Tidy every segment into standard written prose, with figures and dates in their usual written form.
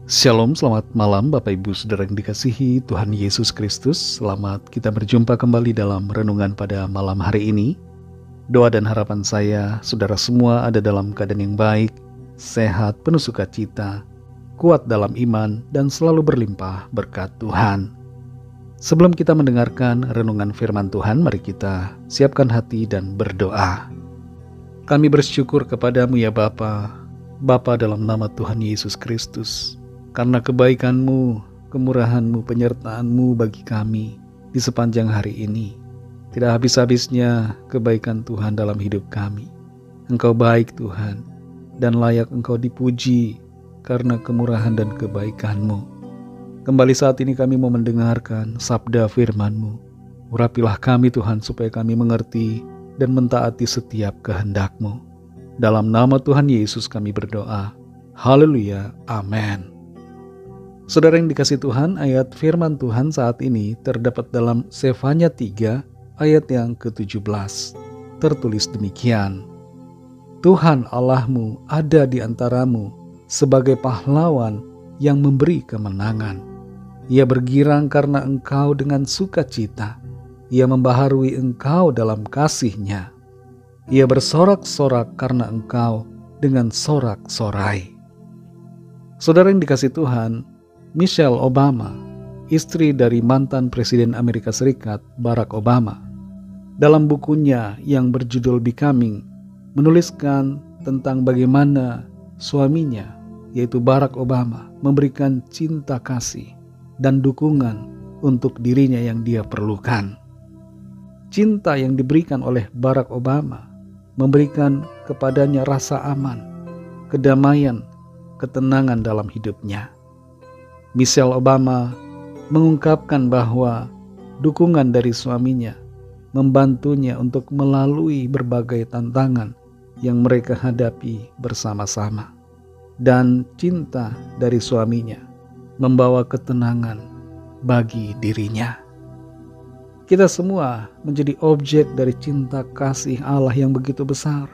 Shalom, selamat malam Bapak Ibu Saudara yang dikasihi Tuhan Yesus Kristus. Selamat kita berjumpa kembali dalam renungan pada malam hari ini. Doa dan harapan saya, saudara semua ada dalam keadaan yang baik, sehat, penuh sukacita, kuat dalam iman, dan selalu berlimpah berkat Tuhan. Sebelum kita mendengarkan renungan firman Tuhan, mari kita siapkan hati dan berdoa. Kami bersyukur kepadamu ya Bapa dalam nama Tuhan Yesus Kristus, karena kebaikan-Mu, kemurahan-Mu, penyertaan-Mu bagi kami di sepanjang hari ini. Tidak habis-habisnya kebaikan Tuhan dalam hidup kami. Engkau baik Tuhan, dan layak Engkau dipuji karena kemurahan dan kebaikan-Mu. Kembali saat ini kami mau mendengarkan sabda firman-Mu. Urapilah kami Tuhan supaya kami mengerti dan mentaati setiap kehendak-Mu. Dalam nama Tuhan Yesus kami berdoa. Haleluya, amin. Saudara yang dikasih Tuhan, ayat firman Tuhan saat ini terdapat dalam Sefanya 3 ayat yang ke-17. Tertulis demikian, Tuhan Allahmu ada di antaramu sebagai pahlawan yang memberi kemenangan. Ia bergirang karena engkau dengan sukacita. Ia membaharui engkau dalam kasih-Nya. Ia bersorak-sorak karena engkau dengan sorak-sorai. Saudara yang dikasih Tuhan, Michelle Obama, istri dari mantan Presiden Amerika Serikat Barack Obama, dalam bukunya yang berjudul Becoming, menuliskan tentang bagaimana suaminya, yaitu Barack Obama, memberikan cinta kasih dan dukungan untuk dirinya yang dia perlukan. Cinta yang diberikan oleh Barack Obama memberikan kepadanya rasa aman, kedamaian, ketenangan dalam hidupnya. Michelle Obama mengungkapkan bahwa dukungan dari suaminya membantunya untuk melalui berbagai tantangan yang mereka hadapi bersama-sama. Dan cinta dari suaminya membawa ketenangan bagi dirinya. Kita semua menjadi objek dari cinta kasih Allah yang begitu besar.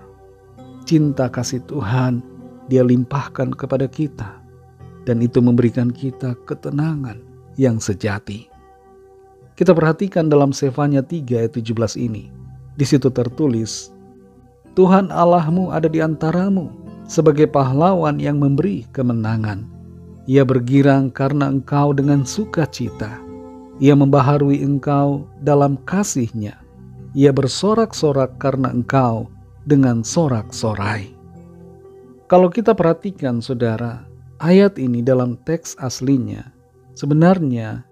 Cinta kasih Tuhan Dia limpahkan kepada kita. Dan itu memberikan kita ketenangan yang sejati. Kita perhatikan dalam Sefanya 3 ayat 17 ini. Di situ tertulis, Tuhan Allahmu ada di antaramu sebagai pahlawan yang memberi kemenangan. Ia bergirang karena engkau dengan sukacita. Ia membaharui engkau dalam kasih-Nya. Ia bersorak-sorak karena engkau dengan sorak-sorai. Kalau kita perhatikan saudara, ayat ini dalam teks aslinya, sebenarnya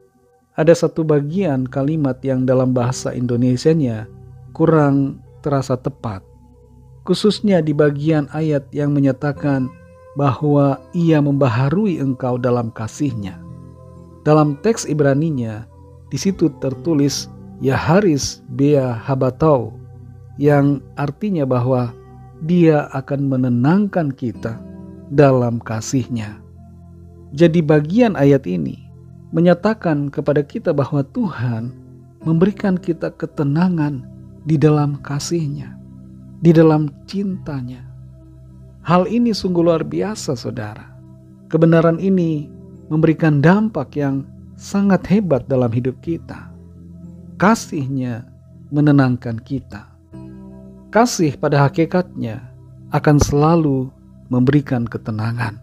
ada satu bagian kalimat yang dalam bahasa Indonesianya kurang terasa tepat. Khususnya di bagian ayat yang menyatakan bahwa ia membaharui engkau dalam kasih-Nya. Dalam teks Ibraninya, di situ tertulis Yaharis Bea Habatau, yang artinya bahwa Dia akan menenangkan kita dalam kasih-Nya. Jadi bagian ayat ini menyatakan kepada kita bahwa Tuhan memberikan kita ketenangan di dalam kasih-Nya, di dalam cinta-Nya. Hal ini sungguh luar biasa saudara. Kebenaran ini memberikan dampak yang sangat hebat dalam hidup kita. Kasih-Nya menenangkan kita. Kasih pada hakikatnya akan selalu memberikan ketenangan.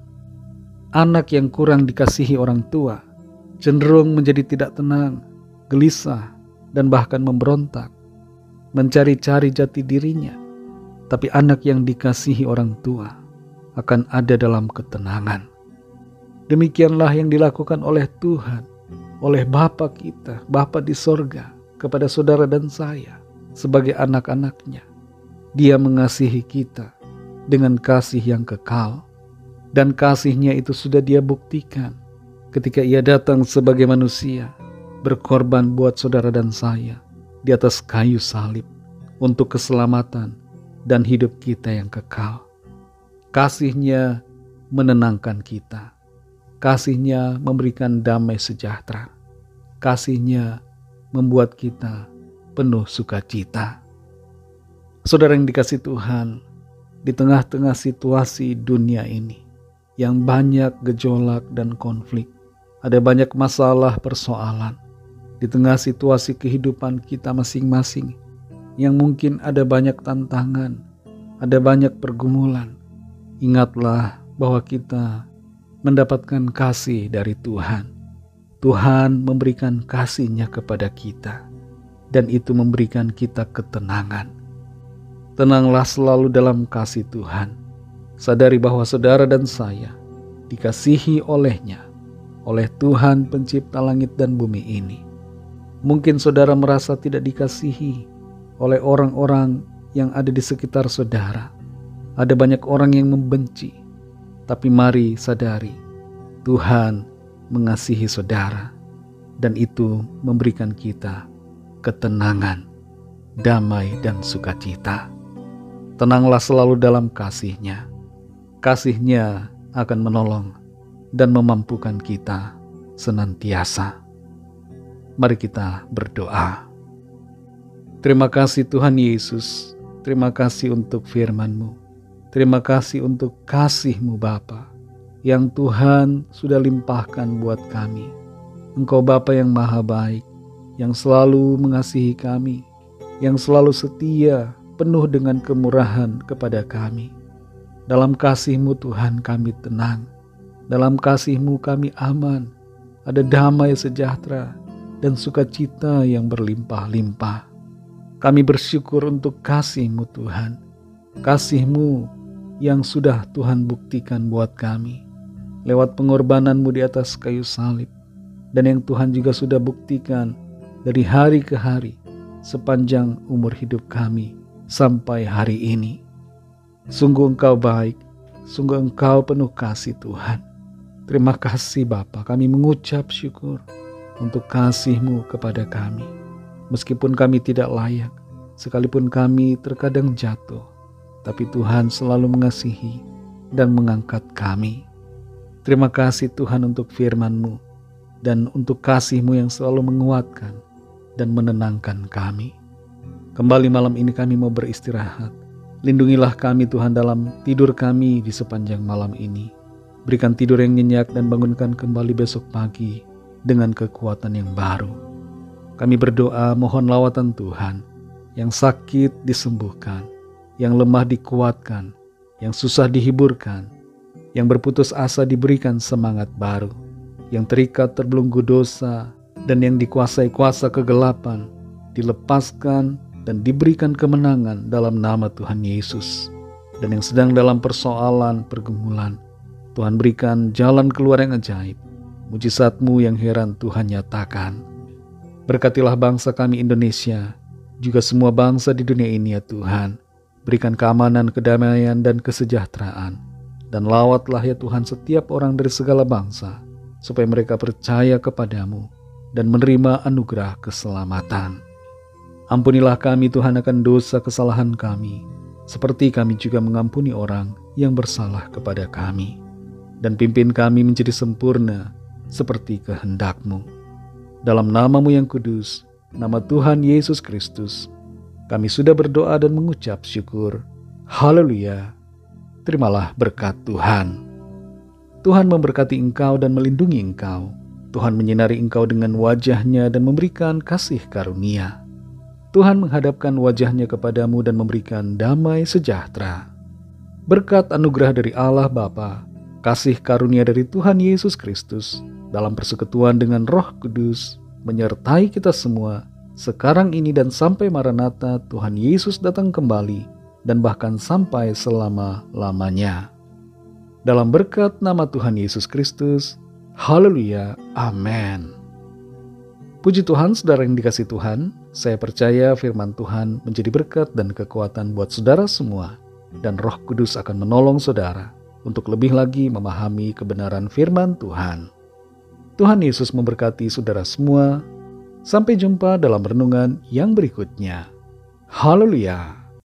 Anak yang kurang dikasihi orang tua cenderung menjadi tidak tenang, gelisah, dan bahkan memberontak, mencari-cari jati dirinya. Tapi anak yang dikasihi orang tua akan ada dalam ketenangan. Demikianlah yang dilakukan oleh Tuhan, oleh Bapa kita, Bapa di sorga, kepada saudara dan saya sebagai anak-anak-Nya. Dia mengasihi kita dengan kasih yang kekal, dan kasih-Nya itu sudah Dia buktikan ketika Ia datang sebagai manusia, berkorban buat saudara dan saya di atas kayu salib untuk keselamatan dan hidup kita yang kekal. Kasih-Nya menenangkan kita. Kasih-Nya memberikan damai sejahtera. Kasih-Nya membuat kita penuh sukacita. Saudara yang dikasihi Tuhan, di tengah-tengah situasi dunia ini, yang banyak gejolak dan konflik. Ada banyak masalah persoalan di tengah situasi kehidupan kita masing-masing yang mungkin ada banyak tantangan, ada banyak pergumulan. Ingatlah bahwa kita mendapatkan kasih dari Tuhan. Tuhan memberikan kasih-Nya kepada kita, dan itu memberikan kita ketenangan. Tenanglah selalu dalam kasih Tuhan. Sadari bahwa saudara dan saya dikasihi oleh-Nya, oleh Tuhan pencipta langit dan bumi ini. Mungkin saudara merasa tidak dikasihi oleh orang-orang yang ada di sekitar saudara. Ada banyak orang yang membenci, tapi mari sadari, Tuhan mengasihi saudara, dan itu memberikan kita ketenangan, damai, dan sukacita. Tenanglah selalu dalam kasih-Nya. Kasih-Nya akan menolong dan memampukan kita senantiasa. Mari kita berdoa. Terima kasih Tuhan Yesus. Terima kasih untuk firman-Mu. Terima kasih untuk kasih-Mu Bapa, yang Tuhan sudah limpahkan buat kami. Engkau Bapa yang maha baik, yang selalu mengasihi kami, yang selalu setia, penuh dengan kemurahan kepada kami. Dalam kasih-Mu Tuhan kami tenang. Dalam kasih-Mu kami aman. Ada damai sejahtera dan sukacita yang berlimpah-limpah. Kami bersyukur untuk kasih-Mu Tuhan. Kasih-Mu yang sudah Tuhan buktikan buat kami lewat pengorbanan-Mu di atas kayu salib, dan yang Tuhan juga sudah buktikan dari hari ke hari sepanjang umur hidup kami sampai hari ini. Sungguh Engkau baik, sungguh Engkau penuh kasih Tuhan. Terima kasih Bapa, kami mengucap syukur untuk kasih-Mu kepada kami. Meskipun kami tidak layak, sekalipun kami terkadang jatuh, tapi Tuhan selalu mengasihi dan mengangkat kami. Terima kasih Tuhan untuk firman-Mu dan untuk kasih-Mu yang selalu menguatkan dan menenangkan kami. Kembali malam ini kami mau beristirahat. Lindungilah kami Tuhan dalam tidur kami di sepanjang malam ini. Berikan tidur yang nyenyak dan bangunkan kembali besok pagi dengan kekuatan yang baru. Kami berdoa mohon lawatan Tuhan. Yang sakit disembuhkan, yang lemah dikuatkan, yang susah dihiburkan, yang berputus asa diberikan semangat baru, yang terikat terbelenggu dosa dan yang dikuasai kuasa kegelapan dilepaskan dan diberikan kemenangan dalam nama Tuhan Yesus. Dan yang sedang dalam persoalan, pergumulan, Tuhan berikan jalan keluar yang ajaib. Mujizat-Mu yang heran Tuhan nyatakan. Berkatilah bangsa kami Indonesia, juga semua bangsa di dunia ini ya Tuhan. Berikan keamanan, kedamaian, dan kesejahteraan. Dan lawatlah ya Tuhan setiap orang dari segala bangsa, supaya mereka percaya kepadamu dan menerima anugerah keselamatan. Ampunilah kami Tuhan akan dosa kesalahan kami, seperti kami juga mengampuni orang yang bersalah kepada kami. Dan pimpin kami menjadi sempurna, seperti kehendak-Mu. Dalam nama-Mu yang kudus, nama Tuhan Yesus Kristus, kami sudah berdoa dan mengucap syukur. Haleluya. Terimalah berkat Tuhan. Tuhan memberkati engkau dan melindungi engkau. Tuhan menyinari engkau dengan wajah-Nya dan memberikan kasih karunia. Tuhan menghadapkan wajah-Nya kepadamu dan memberikan damai sejahtera. Berkat anugerah dari Allah Bapa, kasih karunia dari Tuhan Yesus Kristus, dalam persekutuan dengan Roh Kudus, menyertai kita semua, sekarang ini dan sampai Maranatha Tuhan Yesus datang kembali, dan bahkan sampai selama-lamanya. Dalam berkat nama Tuhan Yesus Kristus, haleluya, amin. Puji Tuhan, saudara yang dikasihi Tuhan, saya percaya firman Tuhan menjadi berkat dan kekuatan buat saudara semua, dan Roh Kudus akan menolong saudara untuk lebih lagi memahami kebenaran firman Tuhan. Tuhan Yesus memberkati saudara semua. Sampai jumpa dalam renungan yang berikutnya. Haleluya.